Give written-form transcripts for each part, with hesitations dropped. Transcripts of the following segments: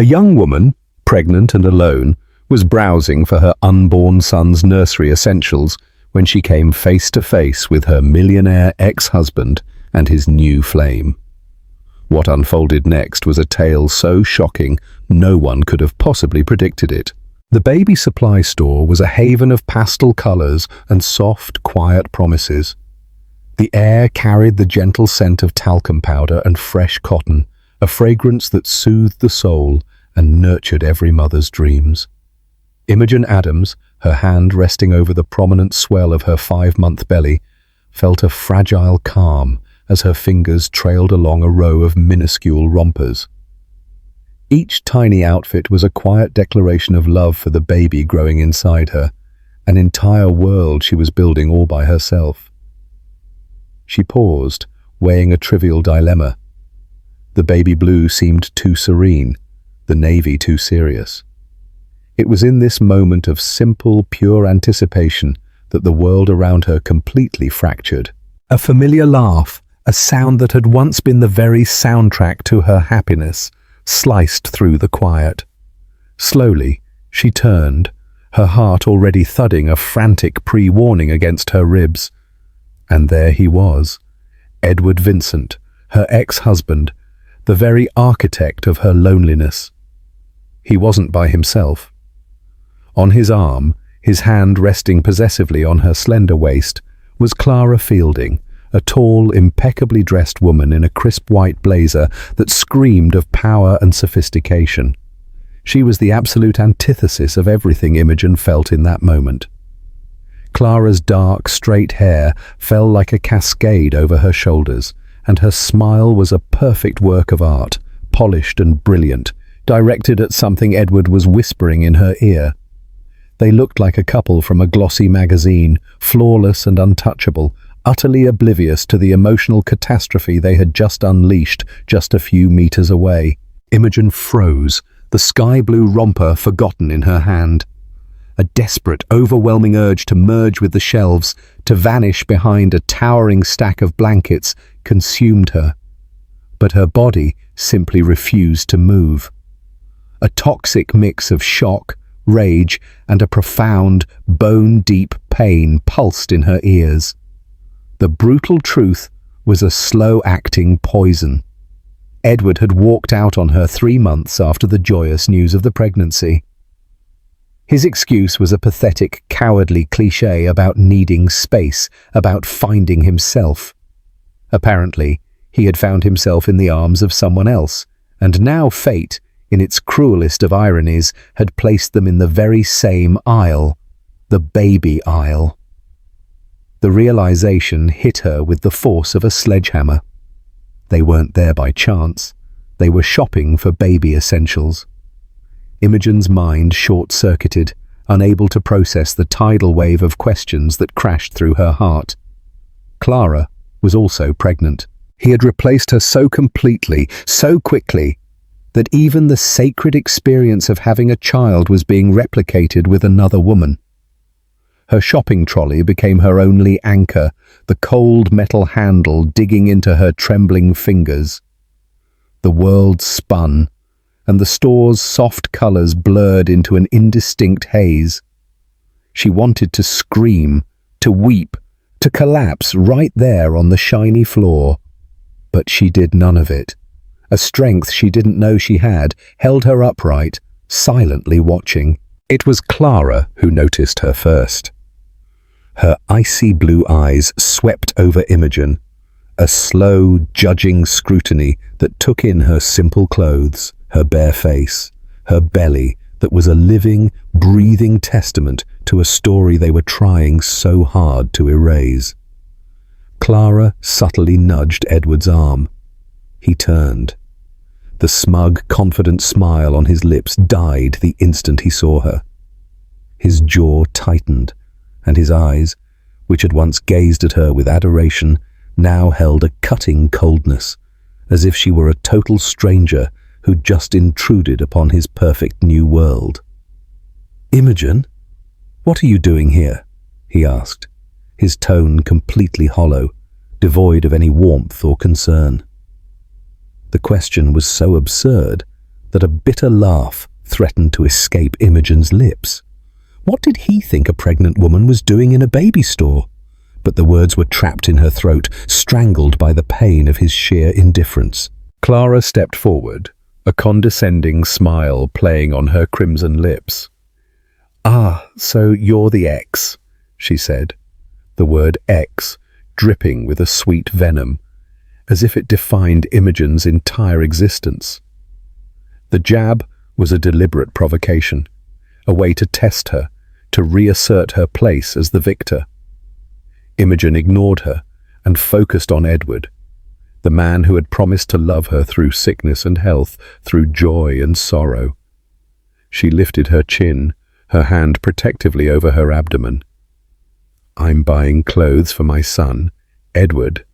A young woman, pregnant and alone, was browsing for her unborn son's nursery essentials when she came face to face with her millionaire ex-husband and his new flame. What unfolded next was a tale so shocking no one could have possibly predicted it. The baby supply store was a haven of pastel colors and soft, quiet promises. The air carried the gentle scent of talcum powder and fresh cotton, a fragrance that soothed the soul and nurtured every mother's dreams. Imogen Adams, her hand resting over the prominent swell of her 5-month belly, felt a fragile calm as her fingers trailed along a row of minuscule rompers. Each tiny outfit was a quiet declaration of love for the baby growing inside her, an entire world she was building all by herself. She paused, weighing a trivial dilemma. The baby blue seemed too serene, the navy too serious. It was in this moment of simple, pure anticipation that the world around her completely fractured. A familiar laugh, a sound that had once been the very soundtrack to her happiness, sliced through the quiet. Slowly, she turned, her heart already thudding a frantic pre-warning against her ribs. And there he was, Edward Vincent, her ex-husband, the very architect of her loneliness. He wasn't by himself. On his arm, his hand resting possessively on her slender waist, was Clara Fielding, a tall, impeccably dressed woman in a crisp white blazer that screamed of power and sophistication. She was the absolute antithesis of everything Imogen felt in that moment. Clara's dark, straight hair fell like a cascade over her shoulders, and her smile was a perfect work of art, polished and brilliant, directed at something Edward was whispering in her ear. They looked like a couple from a glossy magazine, flawless and untouchable, utterly oblivious to the emotional catastrophe they had just unleashed just a few meters away. Imogen froze, the sky-blue romper forgotten in her hand. A desperate, overwhelming urge to merge with the shelves, to vanish behind a towering stack of blankets, consumed her. But her body simply refused to move. A toxic mix of shock, rage, and a profound, bone-deep pain pulsed in her ears. The brutal truth was a slow-acting poison. Edward had walked out on her 3 months after the joyous news of the pregnancy. His excuse was a pathetic, cowardly cliché about needing space, about finding himself. Apparently, he had found himself in the arms of someone else, and now fate, in its cruelest of ironies, had placed them in the very same aisle, the baby aisle. The realization hit her with the force of a sledgehammer. They weren't there by chance. They were shopping for baby essentials. Imogen's mind short-circuited, unable to process the tidal wave of questions that crashed through her heart. Clara was also pregnant. He had replaced her so completely, so quickly, that even the sacred experience of having a child was being replicated with another woman. Her shopping trolley became her only anchor, the cold metal handle digging into her trembling fingers. The world spun, and the store's soft colors blurred into an indistinct haze. She wanted to scream, to weep, to collapse right there on the shiny floor. But she did none of it. A strength she didn't know she had held her upright, silently watching. It was Clara who noticed her first. Her icy blue eyes swept over Imogen, a slow, judging scrutiny that took in her simple clothes, her bare face, her belly that was a living, breathing testament to a story they were trying so hard to erase. Clara subtly nudged Edward's arm. He turned. The smug, confident smile on his lips died the instant he saw her. His jaw tightened, and his eyes, which had once gazed at her with adoration, now held a cutting coldness, as if she were a total stranger who'd just intruded upon his perfect new world. "Imogen, what are you doing here?" he asked, his tone completely hollow, devoid of any warmth or concern. The question was so absurd that a bitter laugh threatened to escape Imogen's lips. What did he think a pregnant woman was doing in a baby store? But the words were trapped in her throat, strangled by the pain of his sheer indifference. Clara stepped forward, a condescending smile playing on her crimson lips. "Ah, so you're the ex," she said, the word ex dripping with a sweet venom, as if it defined Imogen's entire existence. The jab was a deliberate provocation, a way to test her, to reassert her place as the victor. Imogen ignored her and focused on Edward, the man who had promised to love her through sickness and health, through joy and sorrow. She lifted her chin, her hand protectively over her abdomen. "I'm buying clothes for my son, Edward,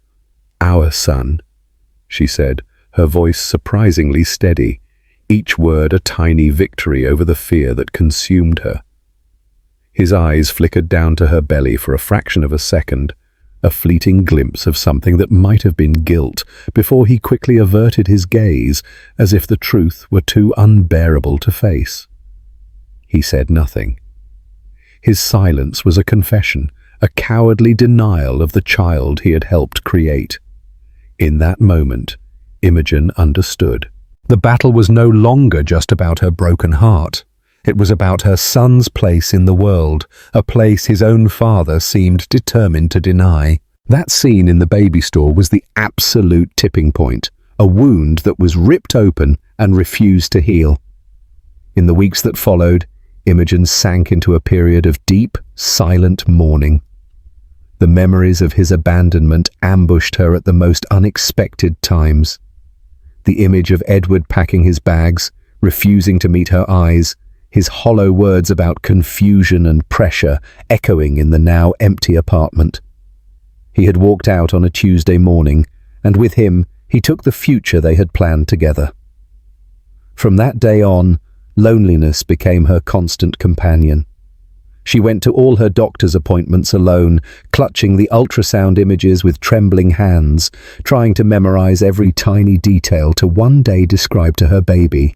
our son," she said, her voice surprisingly steady, each word a tiny victory over the fear that consumed her. His eyes flickered down to her belly for a fraction of a second, a fleeting glimpse of something that might have been guilt, before he quickly averted his gaze, as if the truth were too unbearable to face. He said nothing. His silence was a confession, a cowardly denial of the child he had helped create. In that moment, Imogen understood. The battle was no longer just about her broken heart. It was about her son's place in the world, a place his own father seemed determined to deny. That scene in the baby store was the absolute tipping point, a wound that was ripped open and refused to heal. In the weeks that followed, Imogen sank into a period of deep, silent mourning. The memories of his abandonment ambushed her at the most unexpected times. The image of Edward packing his bags, refusing to meet her eyes, his hollow words about confusion and pressure echoing in the now empty apartment. He had walked out on a Tuesday morning, and with him he took the future they had planned together. From that day on, loneliness became her constant companion. She went to all her doctor's appointments alone, clutching the ultrasound images with trembling hands, trying to memorize every tiny detail to one day describe to her baby.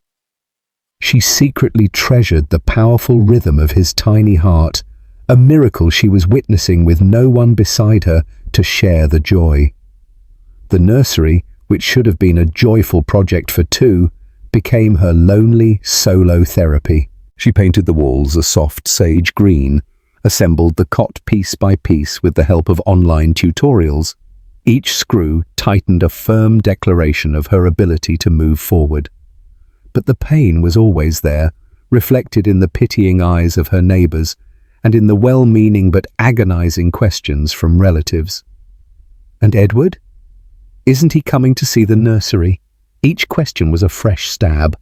She secretly treasured the powerful rhythm of his tiny heart, a miracle she was witnessing with no one beside her to share the joy. The nursery, which should have been a joyful project for two, became her lonely solo therapy. She painted the walls a soft sage green, assembled the cot piece by piece with the help of online tutorials. Each screw tightened a firm declaration of her ability to move forward. But the pain was always there, reflected in the pitying eyes of her neighbors and in the well-meaning but agonizing questions from relatives. "And Edward? Isn't he coming to see the nursery?" Each question was a fresh stab.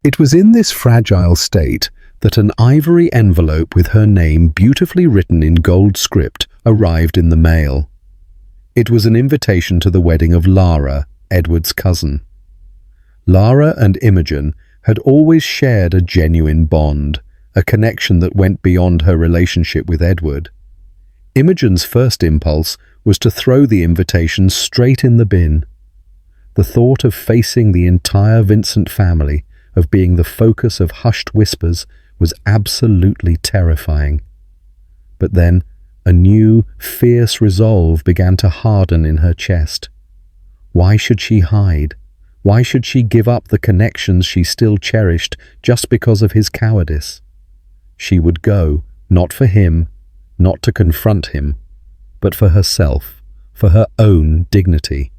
It was in this fragile state that an ivory envelope with her name beautifully written in gold script arrived in the mail. It was an invitation to the wedding of Lara, Edward's cousin. Lara and Imogen had always shared a genuine bond, a connection that went beyond her relationship with Edward. Imogen's first impulse was to throw the invitation straight in the bin. The thought of facing the entire Vincent family, of being the focus of hushed whispers, was absolutely terrifying. But then a new, fierce resolve began to harden in her chest. Why should she hide? Why should she give up the connections she still cherished just because of his cowardice? She would go, not for him, not to confront him, but for herself, for her own dignity.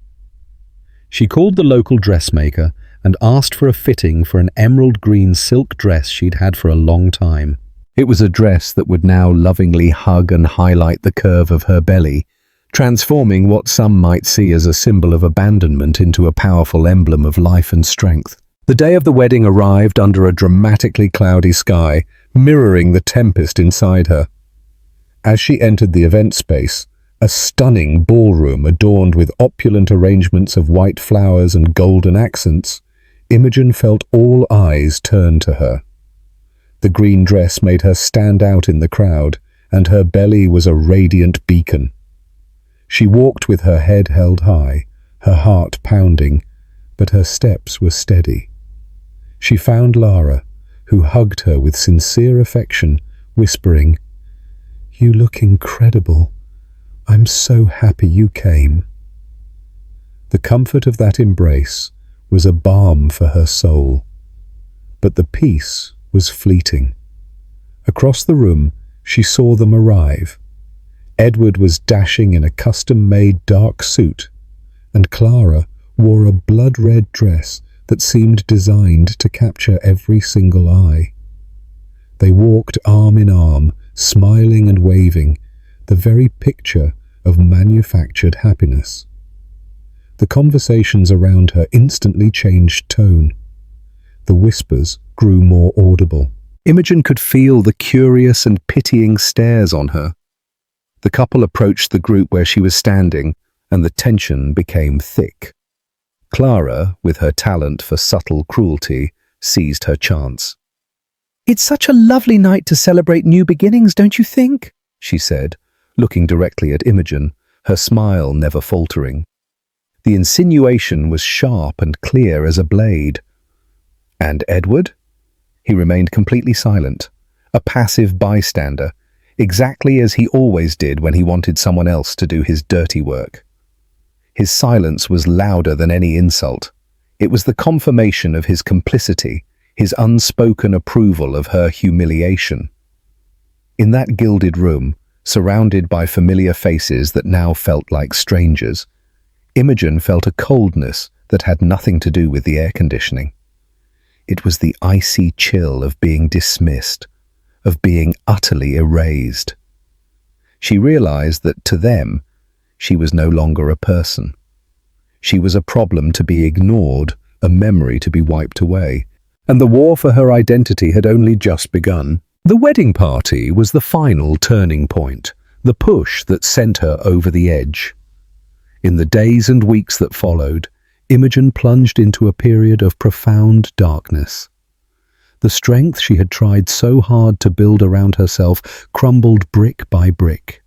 She called the local dressmaker and asked for a fitting for an emerald green silk dress she'd had for a long time. It was a dress that would now lovingly hug and highlight the curve of her belly, transforming what some might see as a symbol of abandonment into a powerful emblem of life and strength. The day of the wedding arrived under a dramatically cloudy sky, mirroring the tempest inside her. As she entered the event space, a stunning ballroom adorned with opulent arrangements of white flowers and golden accents, Imogen felt all eyes turn to her. The green dress made her stand out in the crowd, and her belly was a radiant beacon. She walked with her head held high, her heart pounding, but her steps were steady. She found Lara, who hugged her with sincere affection, whispering, "You look incredible. I'm so happy you came." The comfort of that embrace was a balm for her soul. But the peace was fleeting. Across the room, she saw them arrive. Edward was dashing in a custom-made dark suit, and Clara wore a blood-red dress that seemed designed to capture every single eye. They walked arm in arm, smiling and waving, the very picture of manufactured happiness. The conversations around her instantly changed tone. The whispers grew more audible. Imogen could feel the curious and pitying stares on her. The couple approached the group where she was standing, and the tension became thick. Clara, with her talent for subtle cruelty, seized her chance. "It's such a lovely night to celebrate new beginnings, don't you think?" she said, looking directly at Imogen, her smile never faltering. The insinuation was sharp and clear as a blade. And Edward? He remained completely silent, a passive bystander, exactly as he always did when he wanted someone else to do his dirty work. His silence was louder than any insult. It was the confirmation of his complicity, his unspoken approval of her humiliation. In that gilded room, surrounded by familiar faces that now felt like strangers, Imogen felt a coldness that had nothing to do with the air conditioning. It was the icy chill of being dismissed, of being utterly erased. She realized that to them, she was no longer a person. She was a problem to be ignored, a memory to be wiped away, and the war for her identity had only just begun. The wedding party was the final turning point, the push that sent her over the edge. In the days and weeks that followed, Imogen plunged into a period of profound darkness. The strength she had tried so hard to build around herself crumbled brick by brick.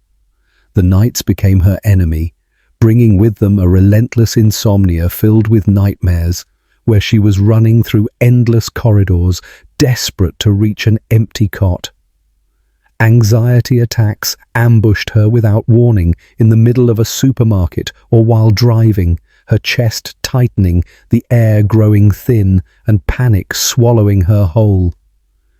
The nights became her enemy, bringing with them a relentless insomnia filled with nightmares, where she was running through endless corridors, desperate to reach an empty cot. Anxiety attacks ambushed her without warning in the middle of a supermarket or while driving, her chest tightening, the air growing thin, and panic swallowing her whole.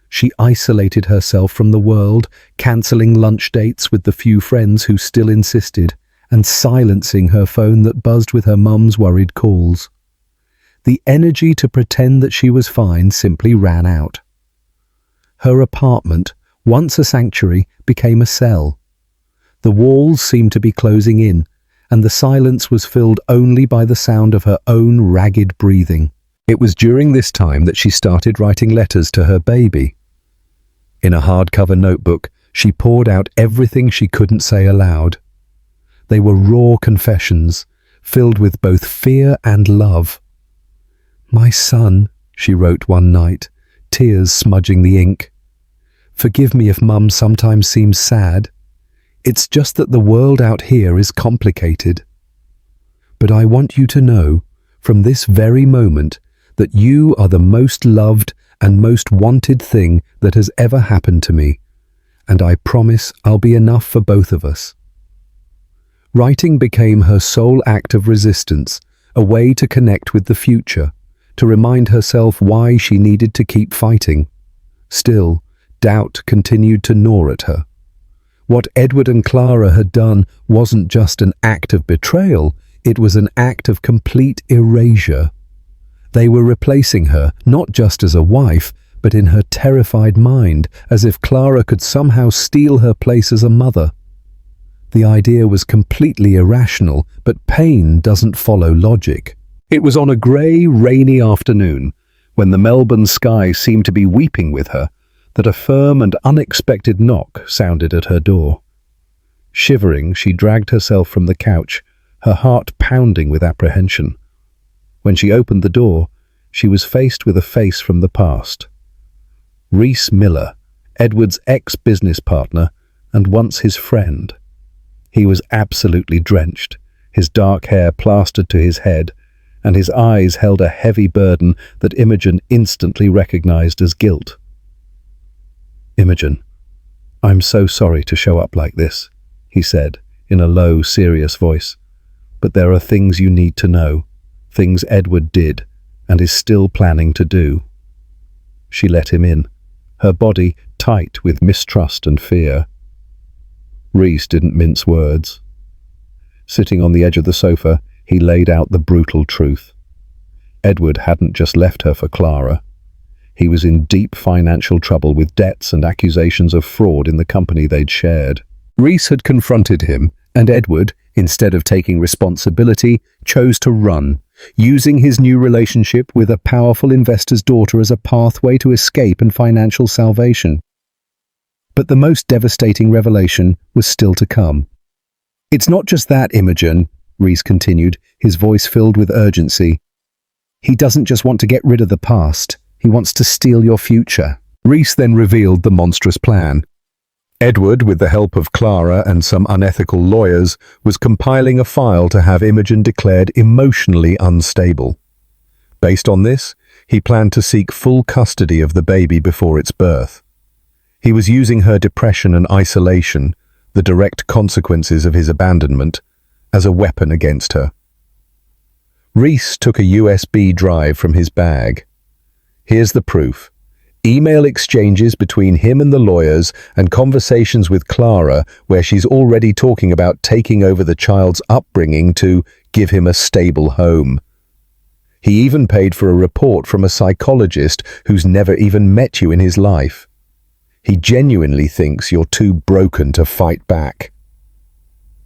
She isolated herself from the world, cancelling lunch dates with the few friends who still insisted, and silencing her phone that buzzed with her mum's worried calls. The energy to pretend that she was fine simply ran out. Her apartment, once a sanctuary, became a cell. The walls seemed to be closing in, and the silence was filled only by the sound of her own ragged breathing. It was during this time that she started writing letters to her baby. In a hardcover notebook, she poured out everything she couldn't say aloud. They were raw confessions, filled with both fear and love. "My son," she wrote one night, tears smudging the ink. "Forgive me if Mum sometimes seems sad. It's just that the world out here is complicated. But I want you to know, from this very moment, that you are the most loved and most wanted thing that has ever happened to me, and I promise I'll be enough for both of us." Writing became her sole act of resistance, a way to connect with the future, to remind herself why she needed to keep fighting. Still, doubt continued to gnaw at her. What Edward and Clara had done wasn't just an act of betrayal, it was an act of complete erasure. They were replacing her, not just as a wife, but in her terrified mind, as if Clara could somehow steal her place as a mother. The idea was completely irrational, but pain doesn't follow logic. It was on a grey, rainy afternoon, when the Melbourne sky seemed to be weeping with her, that a firm and unexpected knock sounded at her door. Shivering, she dragged herself from the couch, her heart pounding with apprehension. When she opened the door, she was faced with a face from the past. Rhys Miller, Edward's ex-business partner and once his friend. He was absolutely drenched, his dark hair plastered to his head, and his eyes held a heavy burden that Imogen instantly recognized as guilt. "Imogen, I'm so sorry to show up like this," he said in a low, serious voice. "But there are things you need to know, things Edward did and is still planning to do." She let him in, her body tight with mistrust and fear. Rhys didn't mince words. Sitting on the edge of the sofa, he laid out the brutal truth. Edward hadn't just left her for Clara. He was in deep financial trouble with debts and accusations of fraud in the company they'd shared. Rhys had confronted him, and Edward, instead of taking responsibility, chose to run, using his new relationship with a powerful investor's daughter as a pathway to escape and financial salvation. But the most devastating revelation was still to come. "It's not just that, Imogen," Rhys continued, his voice filled with urgency. "He doesn't just want to get rid of the past. He wants to steal your future." Rhys then revealed the monstrous plan. Edward, with the help of Clara and some unethical lawyers, was compiling a file to have Imogen declared emotionally unstable. Based on this, he planned to seek full custody of the baby before its birth. He was using her depression and isolation, the direct consequences of his abandonment, as a weapon against her. Rhys took a USB drive from his bag. Here's the proof. Email exchanges between him and the lawyers and conversations with Clara where she's already talking about taking over the child's upbringing to give him a stable home. He even paid for a report from a psychologist who's never even met you in his life. He genuinely thinks you're too broken to fight back.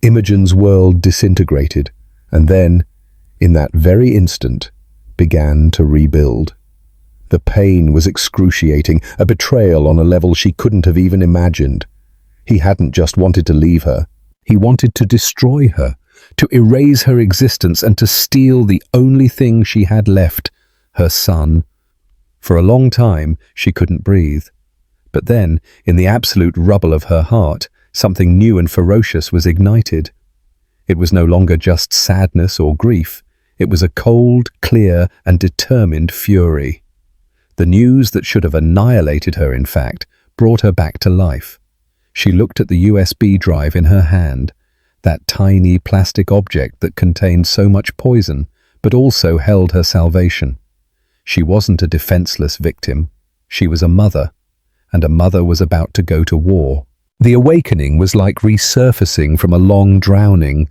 Imogen's world disintegrated, and then, in that very instant, began to rebuild. The pain was excruciating, a betrayal on a level she couldn't have even imagined. He hadn't just wanted to leave her. He wanted to destroy her, to erase her existence and to steal the only thing she had left, her son. For a long time, she couldn't breathe. But then, in the absolute rubble of her heart, something new and ferocious was ignited. It was no longer just sadness or grief. It was a cold, clear, and determined fury. The news that should have annihilated her, in fact, brought her back to life. She looked at the USB drive in her hand, that tiny plastic object that contained so much poison, but also held her salvation. She wasn't a defenseless victim. She was a mother, and a mother was about to go to war. The awakening was like resurfacing from a long drowning.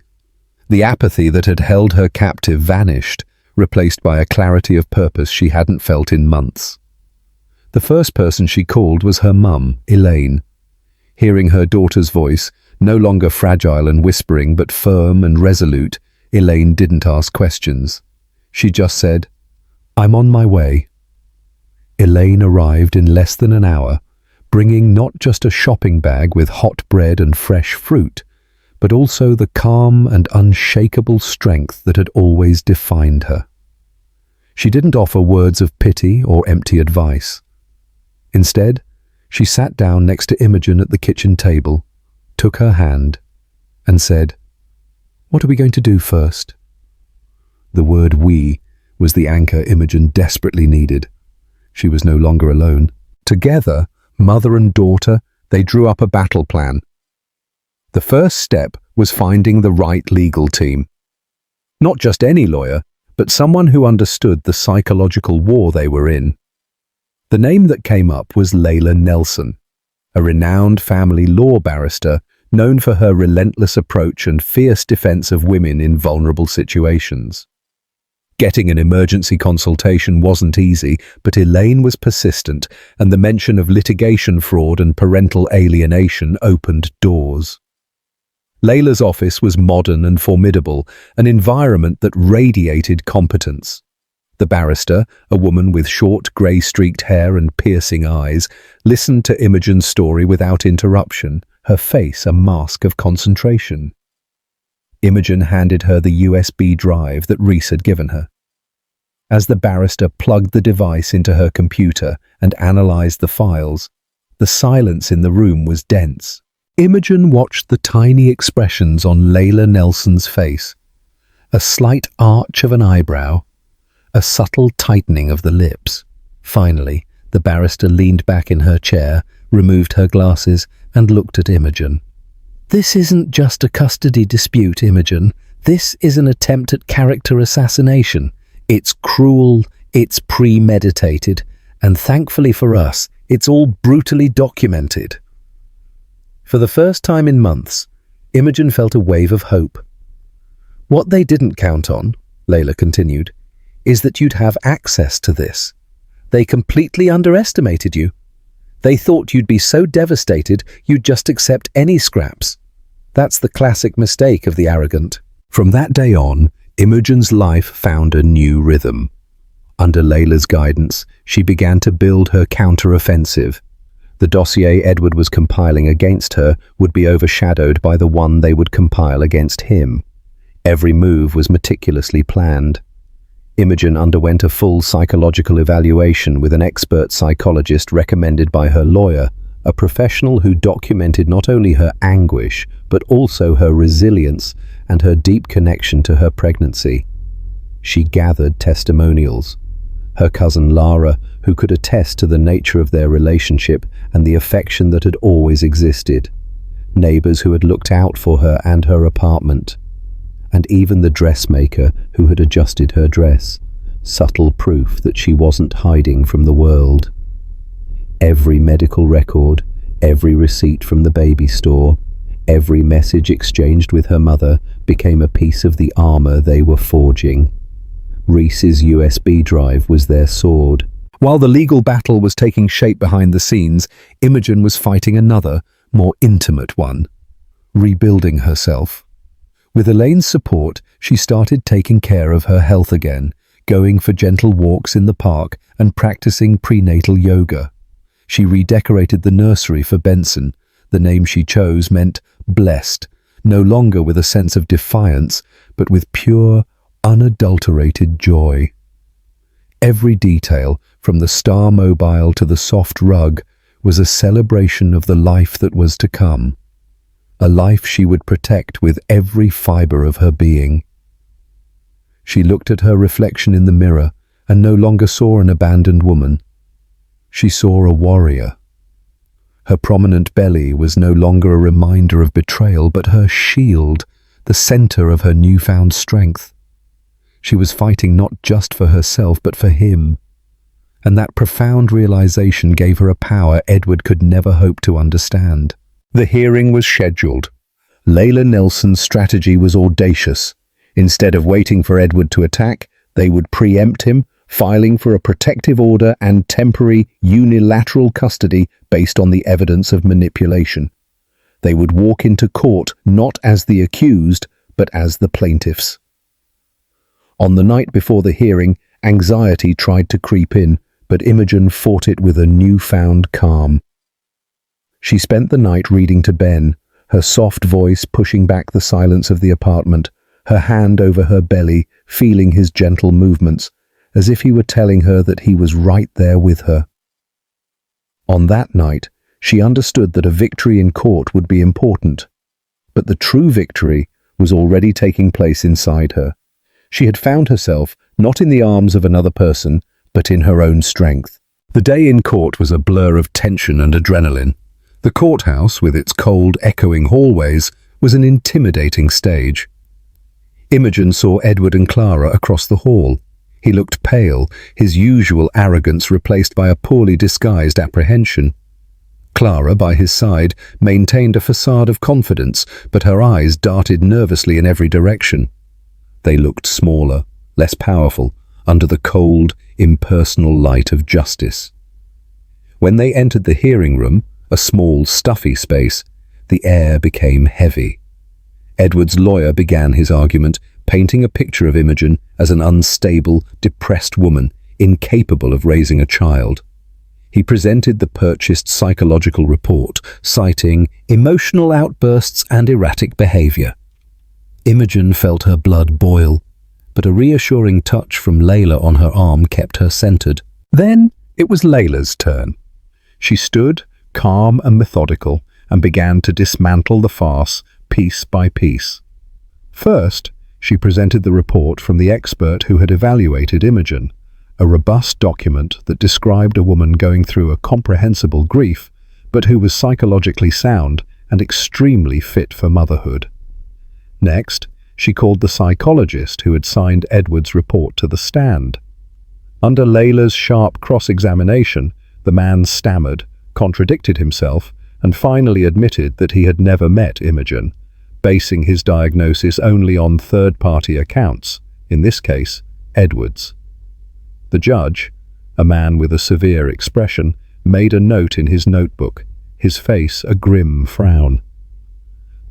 The apathy that had held her captive vanished, replaced by a clarity of purpose she hadn't felt in months. The first person she called was her mum, Elaine. Hearing her daughter's voice, no longer fragile and whispering but firm and resolute, Elaine didn't ask questions. She just said, "I'm on my way." Elaine arrived in less than an hour, bringing not just a shopping bag with hot bread and fresh fruit, but also the calm and unshakable strength that had always defined her. She didn't offer words of pity or empty advice. Instead, she sat down next to Imogen at the kitchen table, took her hand, and said, "What are we going to do first?" The word "we" was the anchor Imogen desperately needed. She was no longer alone. Together, mother and daughter, they drew up a battle plan. The first step was finding the right legal team. Not just any lawyer, but someone who understood the psychological war they were in. The name that came up was Layla Nelson, a renowned family law barrister known for her relentless approach and fierce defense of women in vulnerable situations. Getting an emergency consultation wasn't easy, but Elaine was persistent, and the mention of litigation fraud and parental alienation opened doors. Layla's office was modern and formidable, an environment that radiated competence. The barrister, a woman with short, grey-streaked hair and piercing eyes, listened to Imogen's story without interruption, her face a mask of concentration. Imogen handed her the USB drive that Rhys had given her. As the barrister plugged the device into her computer and analysed the files, the silence in the room was dense. Imogen watched the tiny expressions on Layla Nelson's face. A slight arch of an eyebrow, a subtle tightening of the lips. Finally, the barrister leaned back in her chair, removed her glasses, and looked at Imogen. "This isn't just a custody dispute, Imogen. This is an attempt at character assassination. It's cruel, it's premeditated, and thankfully for us, it's all brutally documented." For the first time in months, Imogen felt a wave of hope. "What they didn't count on," Layla continued, "is that you'd have access to this. They completely underestimated you. They thought you'd be so devastated you'd just accept any scraps. That's the classic mistake of the arrogant." From that day on, Imogen's life found a new rhythm. Under Layla's guidance, she began to build her counter-offensive. The dossier Edward was compiling against her would be overshadowed by the one they would compile against him. Every move was meticulously planned. Imogen underwent a full psychological evaluation with an expert psychologist recommended by her lawyer, a professional who documented not only her anguish, but also her resilience and her deep connection to her pregnancy. She gathered testimonials. Her cousin Lara, who could attest to the nature of their relationship and the affection that had always existed. Neighbors who had looked out for her and her apartment. And even the dressmaker who had adjusted her dress. Subtle proof that she wasn't hiding from the world. Every medical record, every receipt from the baby store, every message exchanged with her mother became a piece of the armor they were forging. Reese's USB drive was their sword. While the legal battle was taking shape behind the scenes, Imogen was fighting another, more intimate one. Rebuilding herself. With Elaine's support, she started taking care of her health again, going for gentle walks in the park and practicing prenatal yoga. She redecorated the nursery for Benson. The name she chose meant blessed, no longer with a sense of defiance, but with pure, unadulterated joy. Every detail, from the star mobile to the soft rug, was a celebration of the life that was to come. A life she would protect with every fiber of her being. She looked at her reflection in the mirror and no longer saw an abandoned woman. She saw a warrior. Her prominent belly was no longer a reminder of betrayal, but her shield, the center of her newfound strength. She was fighting not just for herself, but for him. And that profound realization gave her a power Edward could never hope to understand. The hearing was scheduled. Layla Nelson's strategy was audacious. Instead of waiting for Edward to attack, they would preempt him, filing for a protective order and temporary unilateral custody based on the evidence of manipulation. They would walk into court not as the accused, but as the plaintiffs. On the night before the hearing, anxiety tried to creep in, but Imogen fought it with a newfound calm. She spent the night reading to Ben, her soft voice pushing back the silence of the apartment, her hand over her belly, feeling his gentle movements, as if he were telling her that he was right there with her. On that night, she understood that a victory in court would be important, but the true victory was already taking place inside her. She had found herself not in the arms of another person, but in her own strength. The day in court was a blur of tension and adrenaline. The courthouse, with its cold, echoing hallways, was an intimidating stage. Imogen saw Edward and Clara across the hall. He looked pale, his usual arrogance replaced by a poorly disguised apprehension. Clara, by his side, maintained a facade of confidence, but her eyes darted nervously in every direction. They looked smaller, less powerful, under the cold, impersonal light of justice. When they entered the hearing room, a small, stuffy space, the air became heavy. Edward's lawyer began his argument, painting a picture of Imogen as an unstable, depressed woman, incapable of raising a child. He presented the purchased psychological report, citing emotional outbursts and erratic behavior. Imogen felt her blood boil, but a reassuring touch from Layla on her arm kept her centered. Then it was Layla's turn. She stood, calm and methodical, and began to dismantle the farce piece by piece. First, she presented the report from the expert who had evaluated Imogen, a robust document that described a woman going through a comprehensible grief, but who was psychologically sound and extremely fit for motherhood. Next, she called the psychologist who had signed Edward's report to the stand. Under Layla's sharp cross-examination, the man stammered, contradicted himself, and finally admitted that he had never met Imogen, basing his diagnosis only on third-party accounts, in this case, Edward's. The judge, a man with a severe expression, made a note in his notebook, his face a grim frown.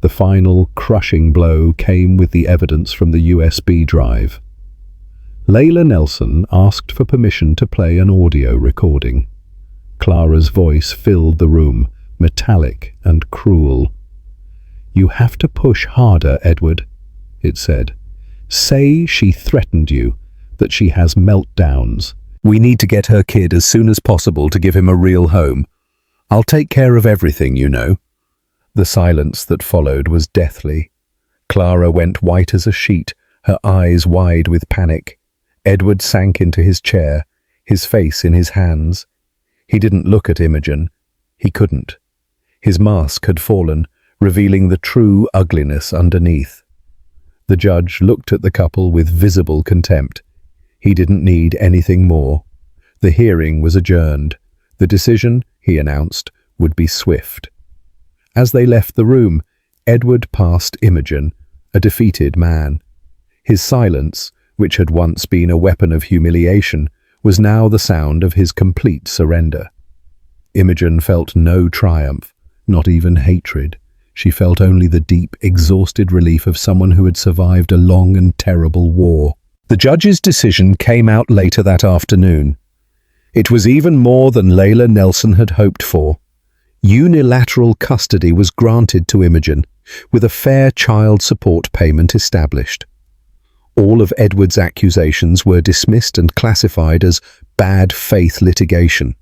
The final, crushing blow came with the evidence from the USB drive. Layla Nelson asked for permission to play an audio recording. Clara's voice filled the room, metallic and cruel. "You have to push harder, Edward," it said. "Say she threatened you, that she has meltdowns. We need to get her kid as soon as possible to give him a real home. I'll take care of everything, you know." The silence that followed was deathly. Clara went white as a sheet, her eyes wide with panic. Edward sank into his chair, his face in his hands. He didn't look at Imogen. He couldn't. His mask had fallen, revealing the true ugliness underneath. The judge looked at the couple with visible contempt. He didn't need anything more. The hearing was adjourned. The decision, he announced, would be swift. As they left the room, Edward passed Imogen, a defeated man. His silence, which had once been a weapon of humiliation, was now the sound of his complete surrender. Imogen felt no triumph, not even hatred. She felt only the deep, exhausted relief of someone who had survived a long and terrible war. The judge's decision came out later that afternoon. It was even more than Layla Nelson had hoped for. Unilateral custody was granted to Imogen, with a fair child support payment established. All of Edward's accusations were dismissed and classified as bad faith litigation.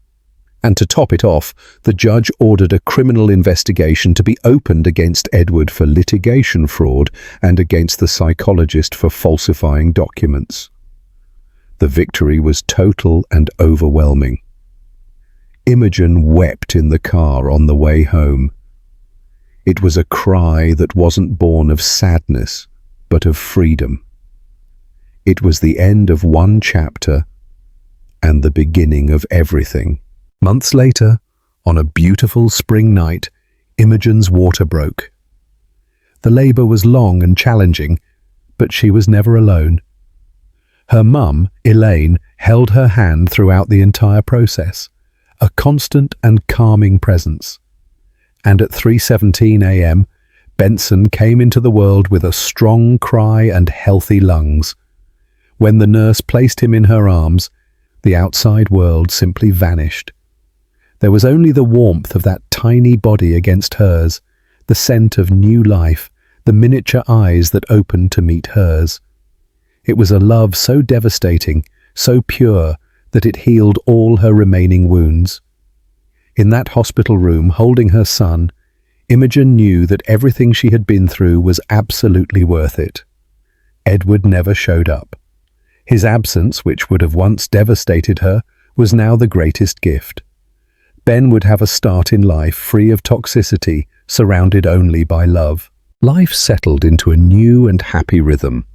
And to top it off, the judge ordered a criminal investigation to be opened against Edward for litigation fraud and against the psychologist for falsifying documents. The victory was total and overwhelming. Imogen wept in the car on the way home. It was a cry that wasn't born of sadness, but of freedom. It was the end of one chapter and the beginning of everything. Months later, on a beautiful spring night, Imogen's water broke. The labor was long and challenging, but she was never alone. Her mum, Elaine, held her hand throughout the entire process, a constant and calming presence. And at 3:17 a.m., Benson came into the world with a strong cry and healthy lungs. When the nurse placed him in her arms, the outside world simply vanished. There was only the warmth of that tiny body against hers, the scent of new life, the miniature eyes that opened to meet hers. It was a love so devastating, so pure, that it healed all her remaining wounds. In that hospital room, holding her son, Imogen knew that everything she had been through was absolutely worth it. Edward never showed up. His absence, which would have once devastated her, was now the greatest gift. Ben would have a start in life free of toxicity, surrounded only by love. Life settled into a new and happy rhythm.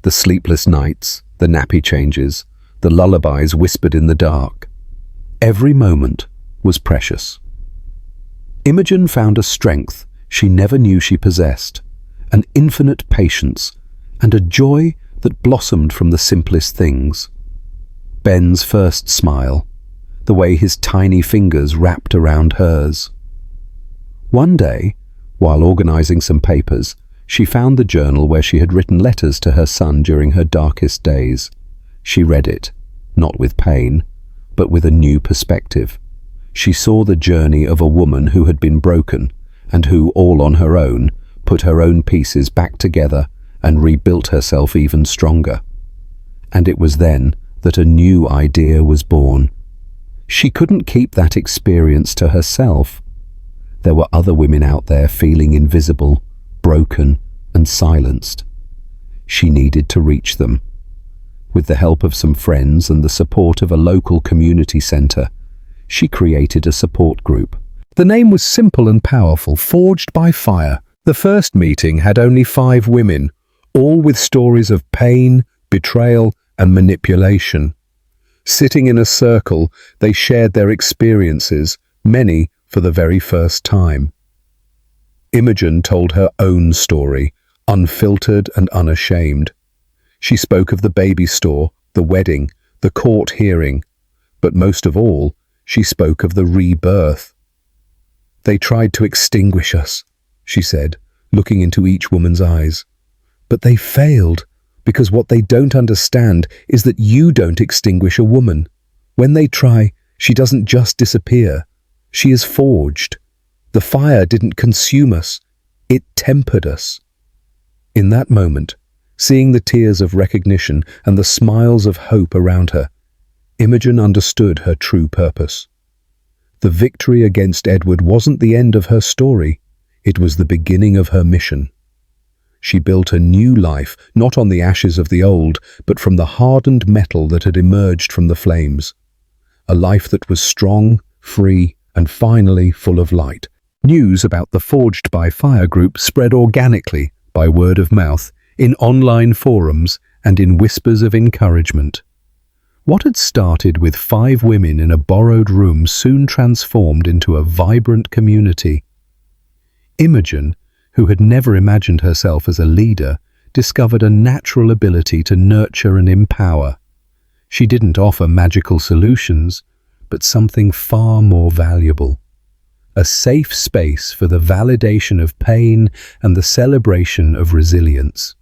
The sleepless nights, the nappy changes, the lullabies whispered in the dark. Every moment was precious. Imogen found a strength she never knew she possessed, an infinite patience, and a joy that blossomed from the simplest things. Ben's first smile, the way his tiny fingers wrapped around hers. One day, while organizing some papers, she found the journal where she had written letters to her son during her darkest days. She read it, not with pain, but with a new perspective. She saw the journey of a woman who had been broken and who, all on her own, put her own pieces back together and rebuilt herself even stronger. And it was then that a new idea was born. She couldn't keep that experience to herself. There were other women out there feeling invisible, broken, and silenced. She needed to reach them. With the help of some friends and the support of a local community center, she created a support group. The name was simple and powerful, Forged by Fire. The first meeting had only 5 women, all with stories of pain, betrayal, and manipulation. Sitting in a circle, they shared their experiences, many for the very first time. Imogen told her own story, unfiltered and unashamed. She spoke of the baby store, the wedding, the court hearing, but most of all, she spoke of the rebirth. "They tried to extinguish us," she said, looking into each woman's eyes. "But they failed, because what they don't understand is that you don't extinguish a woman. When they try, she doesn't just disappear. She is forged. The fire didn't consume us. It tempered us." In that moment, seeing the tears of recognition and the smiles of hope around her, Imogen understood her true purpose. The victory against Edward wasn't the end of her story, it was the beginning of her mission. She built a new life, not on the ashes of the old, but from the hardened metal that had emerged from the flames. A life that was strong, free, and finally full of light. News about the Forged by Fire group spread organically, by word of mouth, in online forums and in whispers of encouragement. What had started with 5 women in a borrowed room soon transformed into a vibrant community. Imogen, who had never imagined herself as a leader, discovered a natural ability to nurture and empower. She didn't offer magical solutions, but something far more valuable. A safe space for the validation of pain and the celebration of resilience.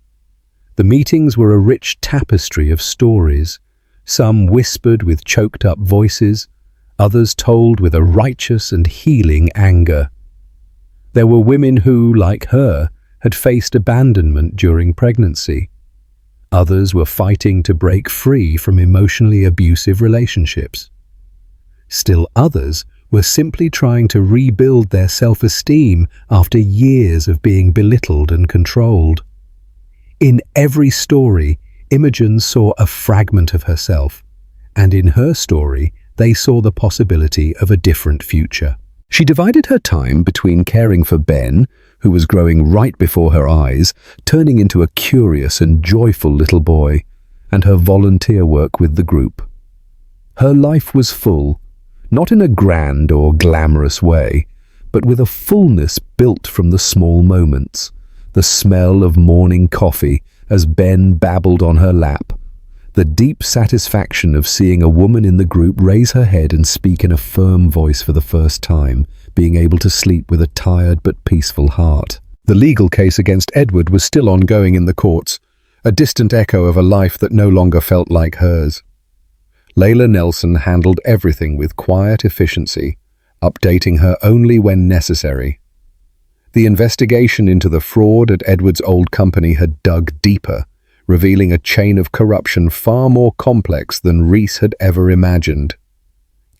The meetings were a rich tapestry of stories, some whispered with choked-up voices, others told with a righteous and healing anger. There were women who, like her, had faced abandonment during pregnancy. Others were fighting to break free from emotionally abusive relationships. Still others were simply trying to rebuild their self-esteem after years of being belittled and controlled. In every story, Imogen saw a fragment of herself, and in her story, they saw the possibility of a different future. She divided her time between caring for Ben, who was growing right before her eyes, turning into a curious and joyful little boy, and her volunteer work with the group. Her life was full, not in a grand or glamorous way, but with a fullness built from the small moments, the smell of morning coffee as Ben babbled on her lap, the deep satisfaction of seeing a woman in the group raise her head and speak in a firm voice for the first time, being able to sleep with a tired but peaceful heart. The legal case against Edward was still ongoing in the courts, a distant echo of a life that no longer felt like hers. Layla Nelson handled everything with quiet efficiency, updating her only when necessary. The investigation into the fraud at Edward's old company had dug deeper, revealing a chain of corruption far more complex than Reese had ever imagined.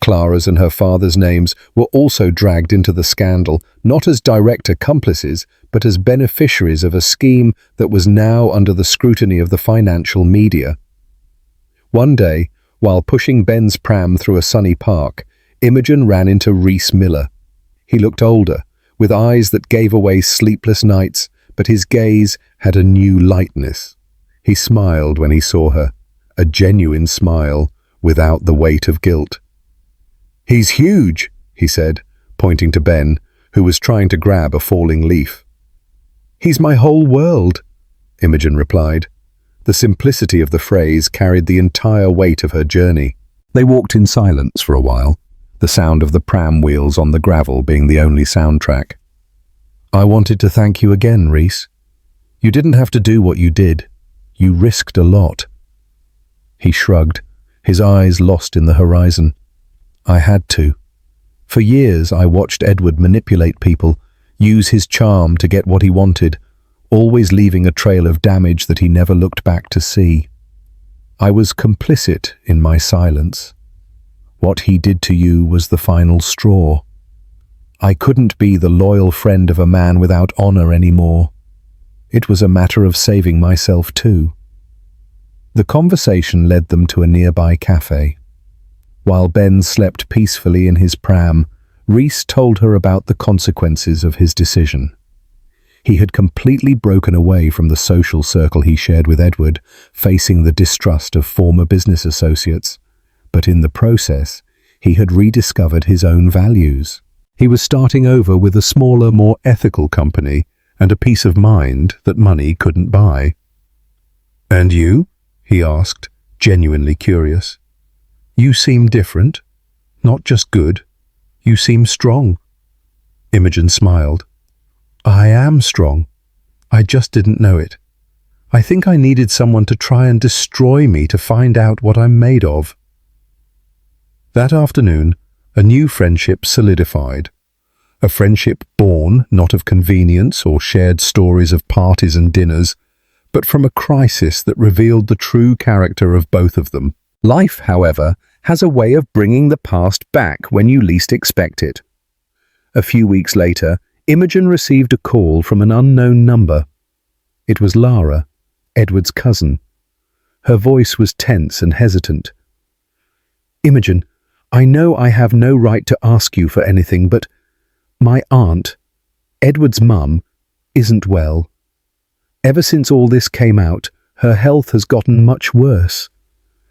Clara's and her father's names were also dragged into the scandal, not as direct accomplices, but as beneficiaries of a scheme that was now under the scrutiny of the financial media. One day, while pushing Ben's pram through a sunny park, Imogen ran into Reese Miller. He looked older, with eyes that gave away sleepless nights, but his gaze had a new lightness. He smiled when he saw her, a genuine smile, without the weight of guilt. "He's huge," he said, pointing to Ben, who was trying to grab a falling leaf. "He's my whole world," Imogen replied. The simplicity of the phrase carried the entire weight of her journey. They walked in silence for a while, the sound of the pram wheels on the gravel being the only soundtrack. "I wanted to thank you again, Reese. You didn't have to do what you did. You risked a lot." He shrugged, his eyes lost in the horizon. "I had to. For years I watched Edward manipulate people, use his charm to get what he wanted, always leaving a trail of damage that he never looked back to see. I was complicit in my silence. What he did to you was the final straw. I couldn't be the loyal friend of a man without honor anymore. It was a matter of saving myself too. The conversation led them to a nearby cafe. While Ben slept peacefully in his pram, Reese told her about the consequences of his decision. He had completely broken away from the social circle he shared with Edward, facing the distrust of former business associates. But in the process, he had rediscovered his own values. He was starting over with a smaller, more ethical company and a peace of mind that money couldn't buy. "And you?" he asked, genuinely curious. "You seem different. Not just good. You seem strong." Imogen smiled. "I am strong. I just didn't know it. I think I needed someone to try and destroy me to find out what I'm made of." That afternoon, a new friendship solidified. A friendship born not of convenience or shared stories of parties and dinners, but from a crisis that revealed the true character of both of them. Life, however, has a way of bringing the past back when you least expect it. A few weeks later, Imogen received a call from an unknown number. It was Lara, Edward's cousin. Her voice was tense and hesitant. "Imogen, I know I have no right to ask you for anything, but my aunt, Edward's mum, isn't well. Ever since all this came out, her health has gotten much worse.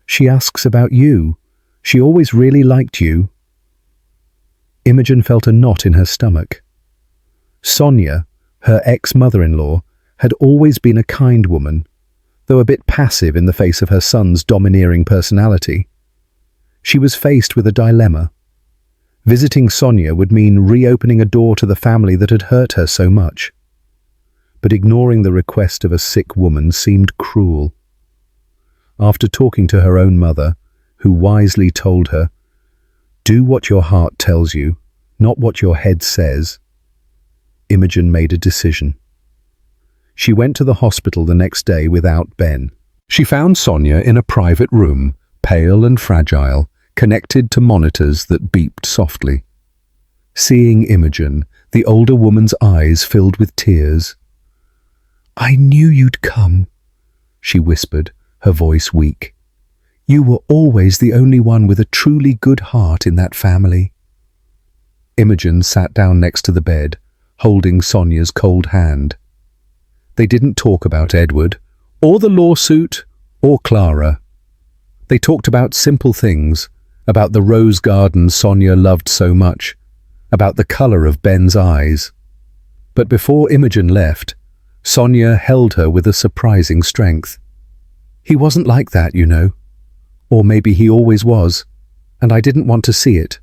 She asks about you. She always really liked you." Imogen felt a knot in her stomach. Sonia, her ex-mother-in-law, had always been a kind woman, though a bit passive in the face of her son's domineering personality. She was faced with a dilemma. Visiting Sonia would mean reopening a door to the family that had hurt her so much. But ignoring the request of a sick woman seemed cruel. After talking to her own mother, who wisely told her, "Do what your heart tells you, not what your head says," Imogen made a decision. She went to the hospital the next day without Ben. She found Sonia in a private room, pale and fragile, connected to monitors that beeped softly. Seeing Imogen, the older woman's eyes filled with tears. "I knew you'd come," she whispered, her voice weak. "You were always the only one with a truly good heart in that family." Imogen sat down next to the bed, holding Sonia's cold hand. They didn't talk about Edward, or the lawsuit, or Clara. They talked about simple things, about the rose garden Sonia loved so much, about the color of Ben's eyes. But before Imogen left, Sonia held her with a surprising strength. "He wasn't like that, you know. Or maybe he always was, and I didn't want to see it.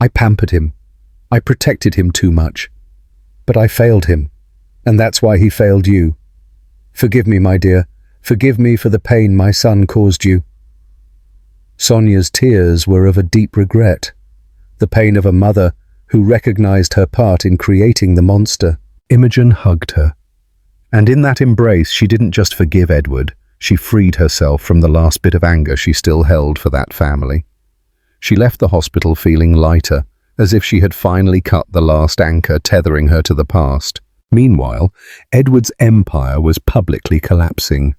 I pampered him. I protected him too much. But I failed him, and that's why he failed you. Forgive me, my dear. Forgive me for the pain my son caused you." Sonia's tears were of a deep regret, the pain of a mother who recognized her part in creating the monster. Imogen hugged her. And in that embrace, she didn't just forgive Edward, she freed herself from the last bit of anger she still held for that family. She left the hospital feeling lighter, as if she had finally cut the last anchor tethering her to the past. Meanwhile, Edward's empire was publicly collapsing.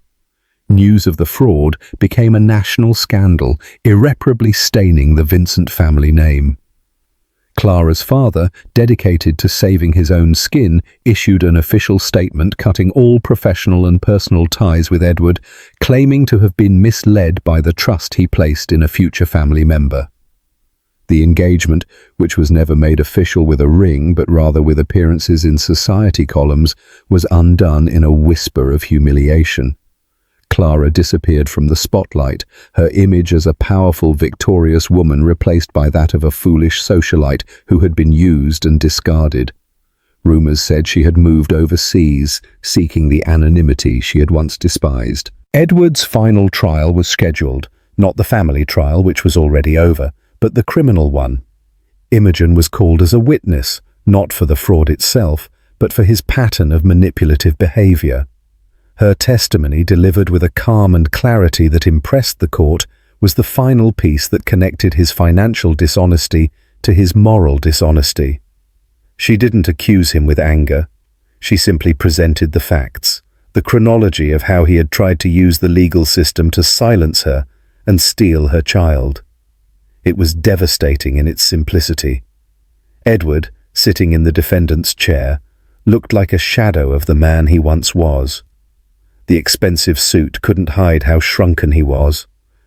News of the fraud became a national scandal, irreparably staining the Vincent family name. Clara's father, dedicated to saving his own skin, issued an official statement cutting all professional and personal ties with Edward, claiming to have been misled by the trust he placed in a future family member. The engagement, which was never made official with a ring but rather with appearances in society columns, was undone in a whisper of humiliation. Clara disappeared from the spotlight, her image as a powerful, victorious woman replaced by that of a foolish socialite who had been used and discarded. Rumors said she had moved overseas, seeking the anonymity she had once despised. Edward's final trial was scheduled, not the family trial, which was already over, but the criminal one. Imogen was called as a witness, not for the fraud itself, but for his pattern of manipulative behavior. Her testimony, delivered with a calm and clarity that impressed the court, was the final piece that connected his financial dishonesty to his moral dishonesty. She didn't accuse him with anger. She simply presented the facts, the chronology of how he had tried to use the legal system to silence her and steal her child. It was devastating in its simplicity. Edward, sitting in the defendant's chair, looked like a shadow of the man he once was. The expensive suit couldn't hide how shrunken he was,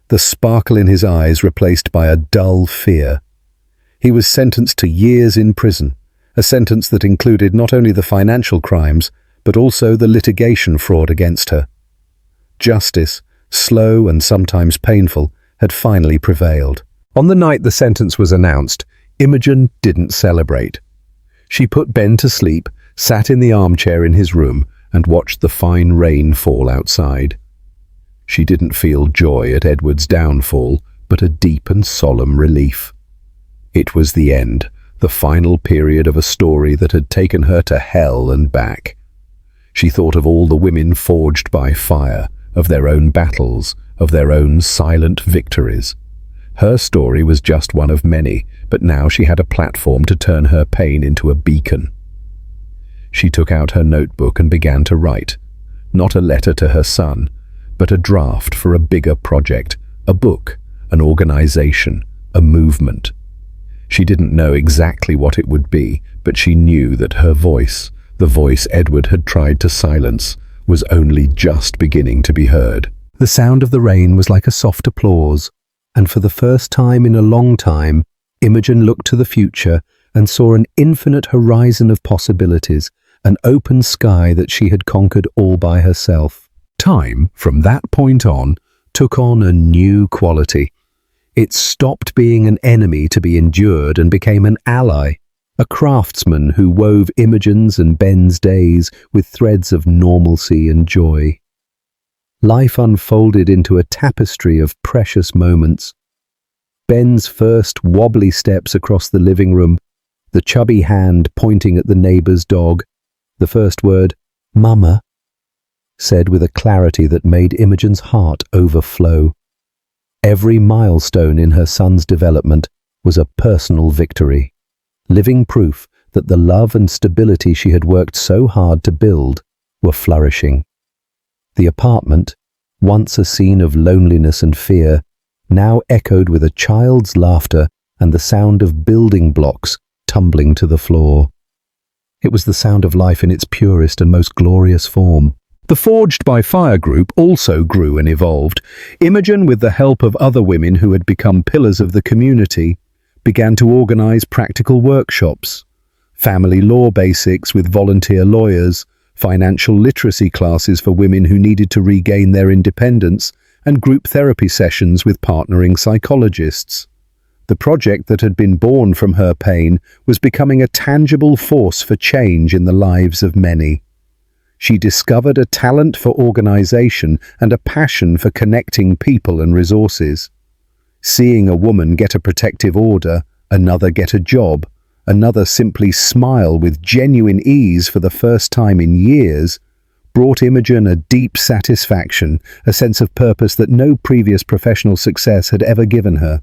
the sparkle in his eyes replaced by a dull fear. He was sentenced to years in prison, a sentence that included not only the financial crimes, but also the litigation fraud against her. Justice, slow and sometimes painful, had finally prevailed. On the night the sentence was announced, Imogen didn't celebrate. She put Ben to sleep, sat in the armchair in his room, and watched the fine rain fall outside. She didn't feel joy at Edward's downfall, but a deep and solemn relief. It was the end, the final period of a story that had taken her to hell and back. She thought of all the women forged by fire, of their own battles, of their own silent victories. Her story was just one of many, but now she had a platform to turn her pain into a beacon. She took out her notebook and began to write, not a letter to her son, but a draft for a bigger project, a book, an organization, a movement. She didn't know exactly what it would be, but she knew that her voice, the voice Edward had tried to silence, was only just beginning to be heard. The sound of the rain was like a soft applause, and for the first time in a long time, Imogen looked to the future and saw an infinite horizon of possibilities, an open sky that she had conquered all by herself. Time, from that point on, took on a new quality. It stopped being an enemy to be endured and became an ally, a craftsman who wove Imogen's and Ben's days with threads of normalcy and joy. Life unfolded into a tapestry of precious moments. Ben's first wobbly steps across the living room, the chubby hand pointing at the neighbor's dog, the first word, "Mama," said with a clarity that made Imogen's heart overflow. Every milestone in her son's development was a personal victory, living proof that the love and stability she had worked so hard to build were flourishing. The apartment, once a scene of loneliness and fear, now echoed with a child's laughter and the sound of building blocks tumbling to the floor. It was the sound of life in its purest and most glorious form. The Forged by Fire group also grew and evolved. Imogen, with the help of other women who had become pillars of the community, began to organize practical workshops, family law basics with volunteer lawyers, financial literacy classes for women who needed to regain their independence, and group therapy sessions with partnering psychologists. The project that had been born from her pain was becoming a tangible force for change in the lives of many. She discovered a talent for organization and a passion for connecting people and resources. Seeing a woman get a protective order, another get a job, another simply smile with genuine ease for the first time in years, brought Imogen a deep satisfaction, a sense of purpose that no previous professional success had ever given her.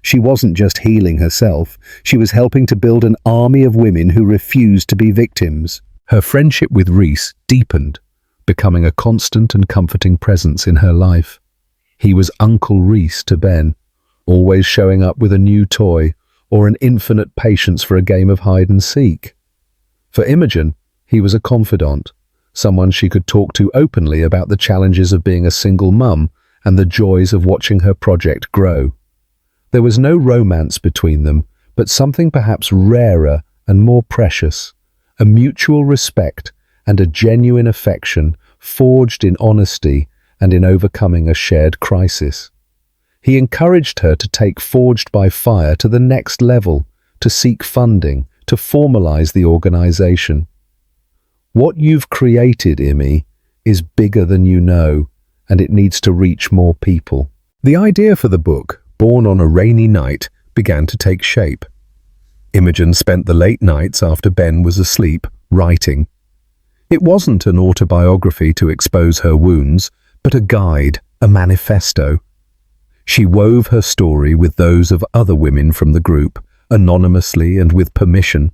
She wasn't just healing herself, she was helping to build an army of women who refused to be victims. Her friendship with Reese deepened, becoming a constant and comforting presence in her life. He was Uncle Reese to Ben, always showing up with a new toy or an infinite patience for a game of hide and seek. For Imogen, he was a confidant, someone she could talk to openly about the challenges of being a single mum and the joys of watching her project grow. There was no romance between them, but something perhaps rarer and more precious, a mutual respect and a genuine affection forged in honesty and in overcoming a shared crisis. He encouraged her to take Forged by Fire to the next level, to seek funding, to formalize the organization. What you've created, Imi, is bigger than you know, and it needs to reach more people. The idea for the book, born on a rainy night, began to take shape. Imogen spent the late nights after Ben was asleep, writing. It wasn't an autobiography to expose her wounds, but a guide, a manifesto. She wove her story with those of other women from the group, anonymously and with permission,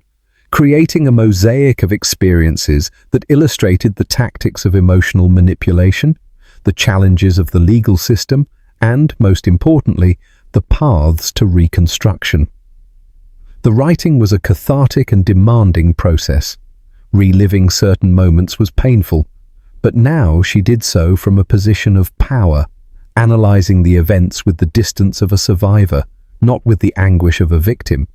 creating a mosaic of experiences that illustrated the tactics of emotional manipulation, the challenges of the legal system, and, most importantly, the paths to reconstruction. The writing was a cathartic and demanding process. Reliving certain moments was painful, but now she did so from a position of power, analyzing the events with the distance of a survivor, not with the anguish of a victim.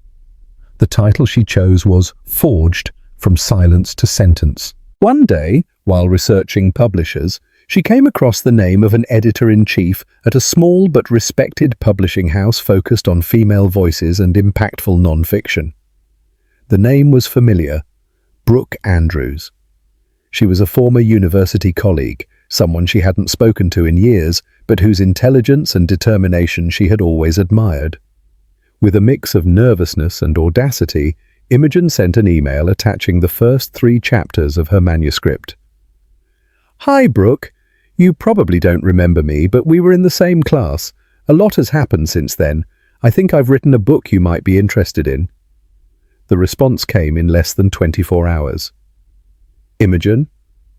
The title she chose was Forged: From Silence to Sentence. One day, while researching publishers, she came across the name of an editor-in-chief at a small but respected publishing house focused on female voices and impactful non-fiction. The name was familiar: Brooke Andrews. She was a former university colleague, someone she hadn't spoken to in years, but whose intelligence and determination she had always admired. With a mix of nervousness and audacity, Imogen sent an email attaching the first 3 chapters of her manuscript. "Hi, Brooke. You probably don't remember me, but we were in the same class. A lot has happened since then. I think I've written a book you might be interested in." The response came in less than 24 hours. "Imogen?